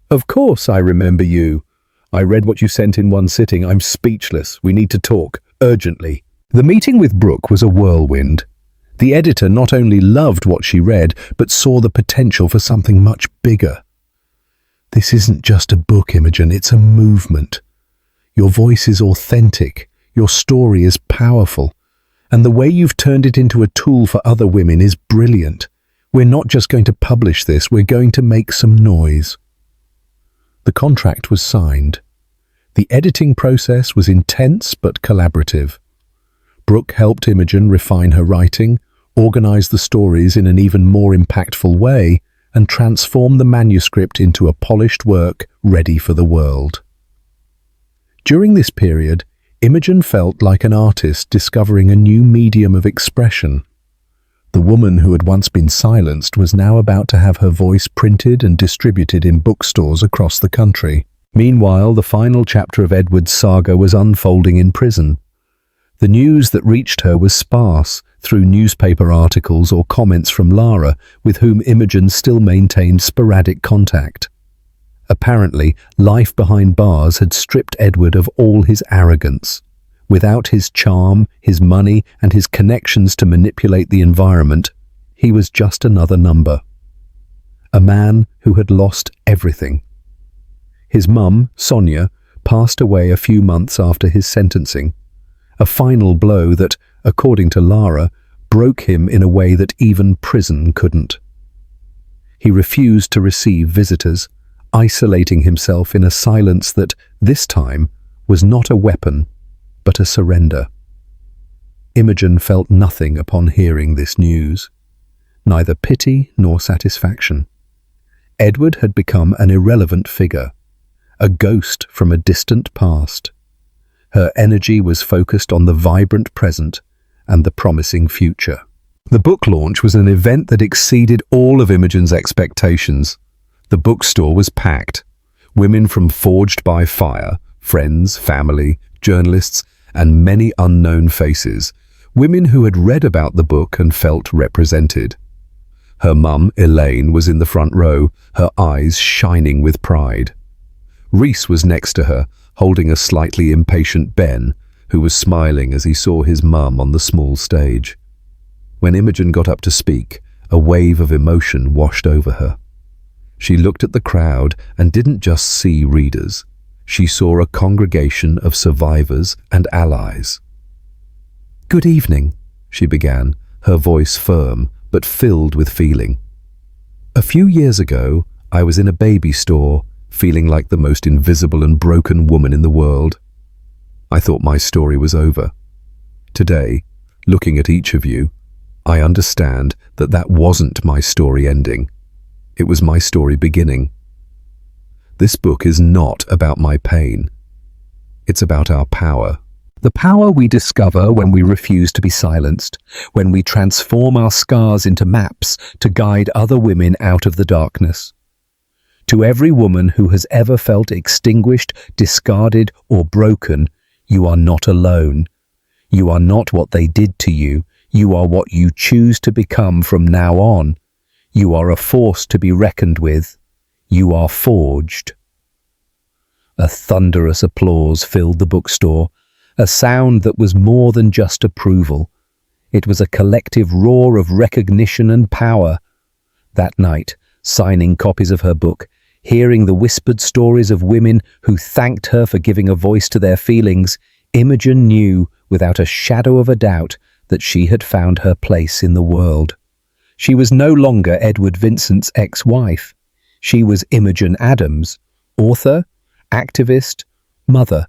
Of course I remember you. I read what you sent in one sitting. I'm speechless. We need to talk, urgently." The meeting with Brooke was a whirlwind. The editor not only loved what she read, but saw the potential for something much bigger. "This isn't just a book, Imogen, it's a movement. Your voice is authentic, your story is powerful, and the way you've turned it into a tool for other women is brilliant. We're not just going to publish this, we're going to make some noise." The contract was signed. The editing process was intense but collaborative. Brooke helped Imogen refine her writing, organize the stories in an even more impactful way, and transform the manuscript into a polished work ready for the world. During this period, Imogen felt like an artist discovering a new medium of expression. The woman who had once been silenced was now about to have her voice printed and distributed in bookstores across the country. Meanwhile, the final chapter of Edward's saga was unfolding in prison. The news that reached her was sparse, through newspaper articles or comments from Lara, with whom Imogen still maintained sporadic contact. Apparently, life behind bars had stripped Edward of all his arrogance. Without his charm, his money, and his connections to manipulate the environment, he was just another number. A man who had lost everything. His mum, Sonia, passed away a few months after his sentencing. A final blow that, according to Lara, broke him in a way that even prison couldn't. He refused to receive visitors, isolating himself in a silence that, this time, was not a weapon, but a surrender. Imogen felt nothing upon hearing this news, neither pity nor satisfaction. Edward had become an irrelevant figure, a ghost from a distant past. Her energy was focused on the vibrant present and the promising future. The book launch was an event that exceeded all of Imogen's expectations. The bookstore was packed. Women from Forged by Fire, friends, family, journalists, and many unknown faces. Women who had read about the book and felt represented. Her mum, Elaine, was in the front row, her eyes shining with pride. Reese was next to her, holding a slightly impatient Ben, who was smiling as he saw his mum on the small stage. When Imogen got up to speak, a wave of emotion washed over her. She looked at the crowd and didn't just see readers. She saw a congregation of survivors and allies. "Good evening," she began, her voice firm but filled with feeling. "A few years ago, I was in a baby store, feeling like the most invisible and broken woman in the world. I thought my story was over. Today, looking at each of you, I understand that that wasn't my story ending. It was my story beginning. This book is not about my pain. It's about our power. The power we discover when we refuse to be silenced, when we transform our scars into maps to guide other women out of the darkness. To every woman who has ever felt extinguished, discarded, or broken, you are not alone. You are not what they did to you. You are what you choose to become from now on. You are a force to be reckoned with. You are forged." A thunderous applause filled the bookstore, a sound that was more than just approval. It was a collective roar of recognition and power. That night, signing copies of her book, hearing the whispered stories of women who thanked her for giving a voice to their feelings, Imogen knew, without a shadow of a doubt, that she had found her place in the world. She was no longer Edward Vincent's ex-wife. She was Imogen Adams, author, activist, mother.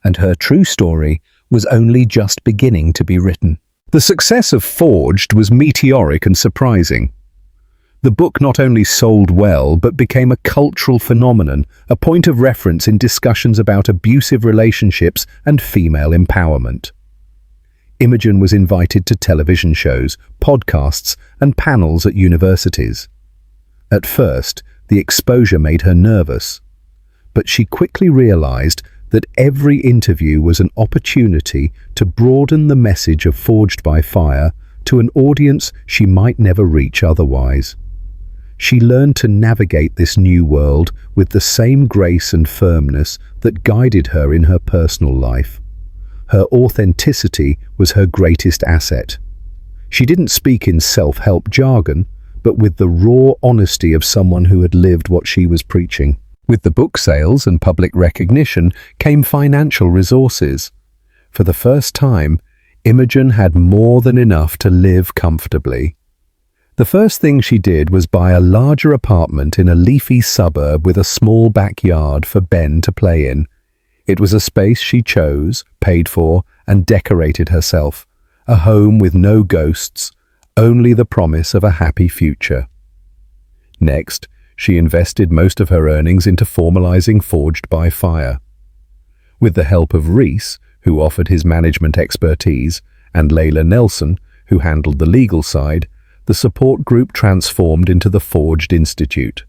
And her true story was only just beginning to be written. The success of Forged was meteoric and surprising. The book not only sold well, but became a cultural phenomenon, a point of reference in discussions about abusive relationships and female empowerment. Imogen was invited to television shows, podcasts, and panels at universities. At first, the exposure made her nervous, but she quickly realized that every interview was an opportunity to broaden the message of Forged by Fire to an audience she might never reach otherwise. She learned to navigate this new world with the same grace and firmness that guided her in her personal life. Her authenticity was her greatest asset. She didn't speak in self-help jargon, but with the raw honesty of someone who had lived what she was preaching. With the book sales and public recognition came financial resources. For the first time, Imogen had more than enough to live comfortably. The first thing she did was buy a larger apartment in a leafy suburb with a small backyard for Ben to play in. It was a space she chose, paid for, and decorated herself. A home with no ghosts, only the promise of a happy future. Next, she invested most of her earnings into formalizing Forged by Fire. With the help of Reese, who offered his management expertise, and Layla Nelson, who handled the legal side, the support group transformed into the Forged Institute.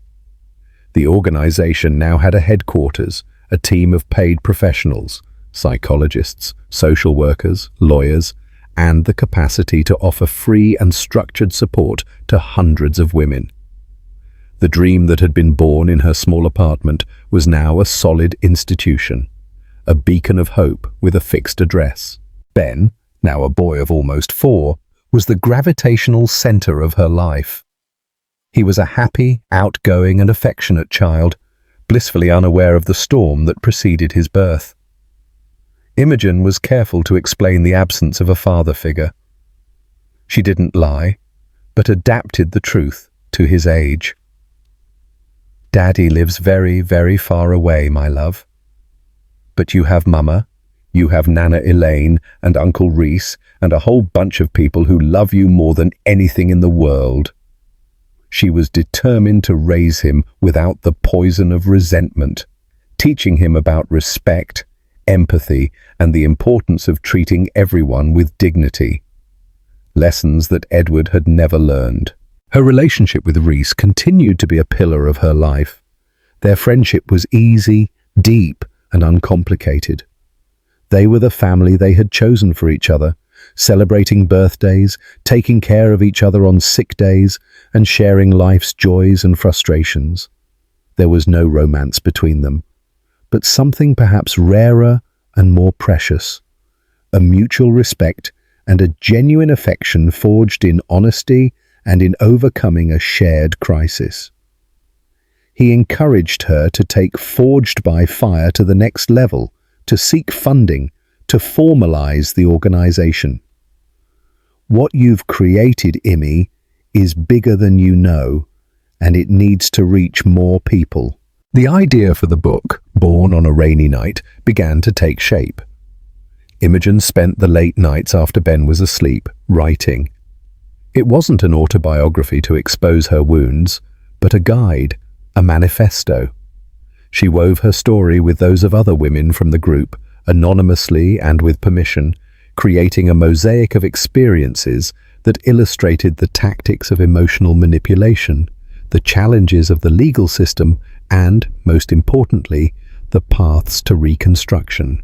The organization now had a headquarters, a team of paid professionals, psychologists, social workers, lawyers, and the capacity to offer free and structured support to hundreds of women. The dream that had been born in her small apartment was now a solid institution, a beacon of hope with a fixed address. Ben, now a boy of almost 4, was the gravitational center of her life. He was a happy, outgoing and affectionate child, blissfully unaware of the storm that preceded his birth. Imogen was careful to explain the absence of a father figure. She didn't lie, but adapted the truth to his age. "Daddy lives very, very far away, my love. But you have Mama, you have Nana Elaine and Uncle Reese and a whole bunch of people who love you more than anything in the world." She was determined to raise him without the poison of resentment, teaching him about respect, empathy, and the importance of treating everyone with dignity. Lessons that Edward had never learned. Her relationship with Reese continued to be a pillar of her life. Their friendship was easy, deep, and uncomplicated. They were the family they had chosen for each other, celebrating birthdays, taking care of each other on sick days, and sharing life's joys and frustrations. There was no romance between them, but something perhaps rarer and more precious, a mutual respect and a genuine affection forged in honesty and in overcoming a shared crisis. He encouraged her to take Forged by Fire to the next level, to seek funding, to formalize the organization. "What you've created, Imi, is bigger than you know, and it needs to reach more people." The idea for the book, born on a rainy night, began to take shape. Imogen spent the late nights after Ben was asleep, writing. It wasn't an autobiography to expose her wounds, but a guide, a manifesto. She wove her story with those of other women from the group, anonymously and with permission, creating a mosaic of experiences that illustrated the tactics of emotional manipulation, the challenges of the legal system, and, most importantly, the paths to reconstruction.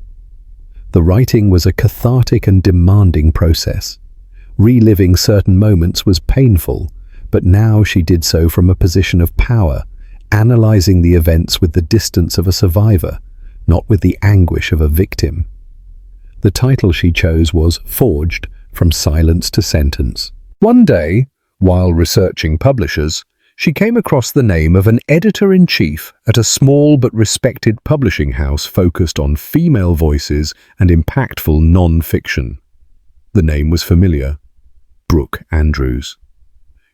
The writing was a cathartic and demanding process. Reliving certain moments was painful, but now she did so from a position of power, analyzing the events with the distance of a survivor, not with the anguish of a victim. The title she chose was Forged, From Silence to Sentence. One day, while researching publishers, she came across the name of an editor-in-chief at a small but respected publishing house focused on female voices and impactful non-fiction. The name was familiar. Brooke Andrews.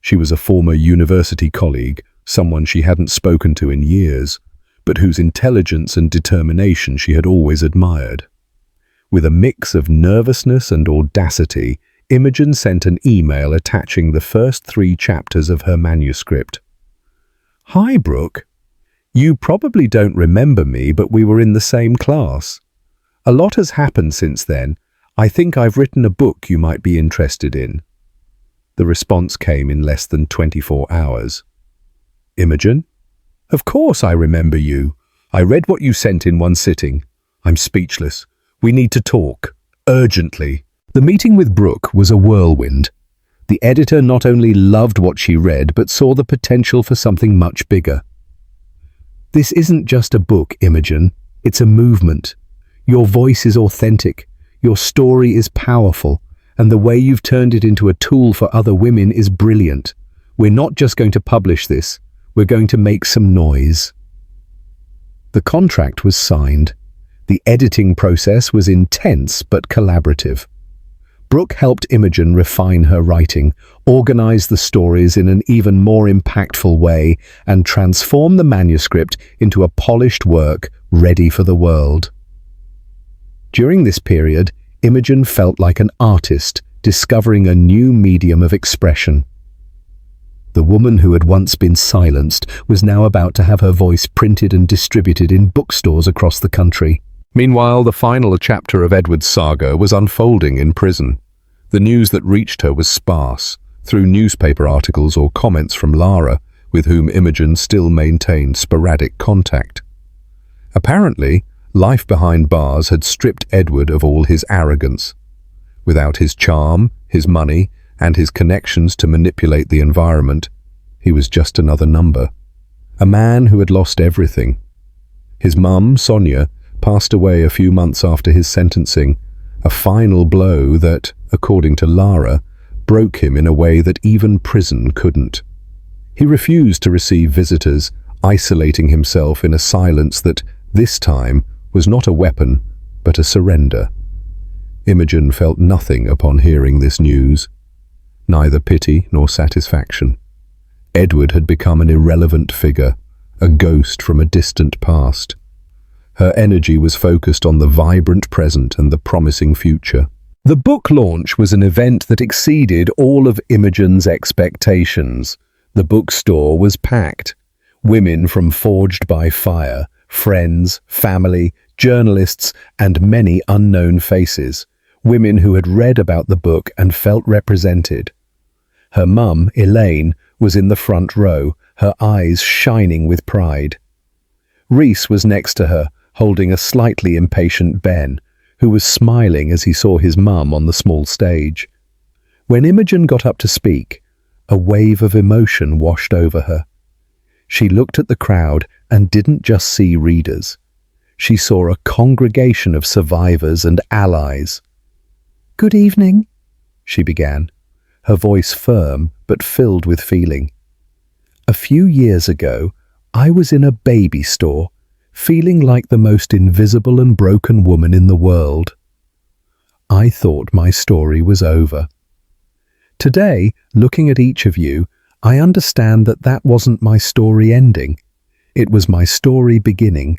She was a former university colleague, someone she hadn't spoken to in years, but whose intelligence and determination she had always admired. With a mix of nervousness and audacity, Imogen sent an email attaching the first 3 chapters of her manuscript. "Hi, Brooke. You probably don't remember me, but we were in the same class. A lot has happened since then. I think I've written a book you might be interested in." The response came in less than 24 hours. "Imogen? Of course I remember you. I read what you sent in one sitting. I'm speechless. We need to talk. Urgently." The meeting with Brooke was a whirlwind. The editor not only loved what she read, but saw the potential for something much bigger. "This isn't just a book, Imogen. It's a movement. Your voice is authentic. Your story is powerful. And the way you've turned it into a tool for other women is brilliant. We're not just going to publish this. We're going to make some noise." The contract was signed. The editing process was intense but collaborative. Brooke helped Imogen refine her writing, organize the stories in an even more impactful way, and transform the manuscript into a polished work ready for the world. During this period, Imogen felt like an artist discovering a new medium of expression. The woman who had once been silenced was now about to have her voice printed and distributed in bookstores across the country. Meanwhile, the final chapter of Edward's saga was unfolding in prison. The news that reached her was sparse, through newspaper articles or comments from Lara, with whom Imogen still maintained sporadic contact. Apparently, life behind bars had stripped Edward of all his arrogance. Without his charm, his money, and his connections to manipulate the environment, he was just another number. A man who had lost everything. His mum, Sonia, passed away a few months after his sentencing, a final blow that, according to Lara, broke him in a way that even prison couldn't. He refused to receive visitors, isolating himself in a silence that, this time, was not a weapon, but a surrender. Imogen felt nothing upon hearing this news. Neither pity nor satisfaction. Edward had become an irrelevant figure, a ghost from a distant past. Her energy was focused on the vibrant present and the promising future. The book launch was an event that exceeded all of Imogen's expectations. The bookstore was packed. Women from Forged by Fire, friends, family, journalists, and many unknown faces. Women who had read about the book and felt represented. Her mum, Elaine, was in the front row, her eyes shining with pride. Reese was next to her, holding a slightly impatient Ben, who was smiling as he saw his mum on the small stage. When Imogen got up to speak, a wave of emotion washed over her. She looked at the crowd and didn't just see readers. She saw a congregation of survivors and allies. "Good evening," she began, her voice firm but filled with feeling. "A few years ago, I was in a baby store, feeling like the most invisible and broken woman in the world. I thought my story was over. Today, looking at each of you, I understand that that wasn't my story ending. It was my story beginning.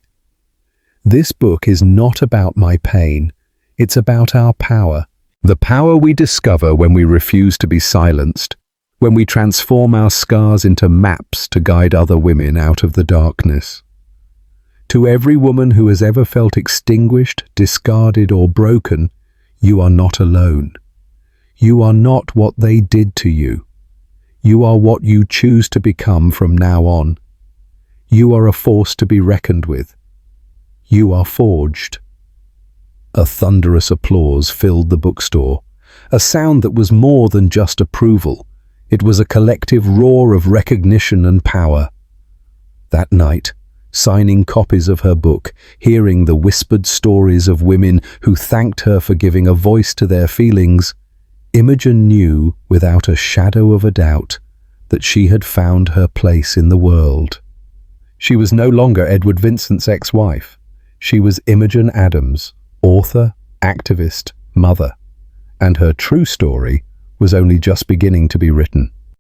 This book is not about my pain. It's about our power. The power we discover when we refuse to be silenced, when we transform our scars into maps to guide other women out of the darkness. To every woman who has ever felt extinguished, discarded, or broken, you are not alone. You are not what they did to you. You are what you choose to become from now on. You are a force to be reckoned with. You are forged." A thunderous applause filled the bookstore, a sound that was more than just approval. It was a collective roar of recognition and power. That night, signing copies of her book, hearing the whispered stories of women who thanked her for giving a voice to their feelings, Imogen knew without a shadow of a doubt that she had found her place in the world. She was no longer Edward Vincent's ex-wife. She was Imogen Adams, author, activist, mother, and her true story was only just beginning to be written.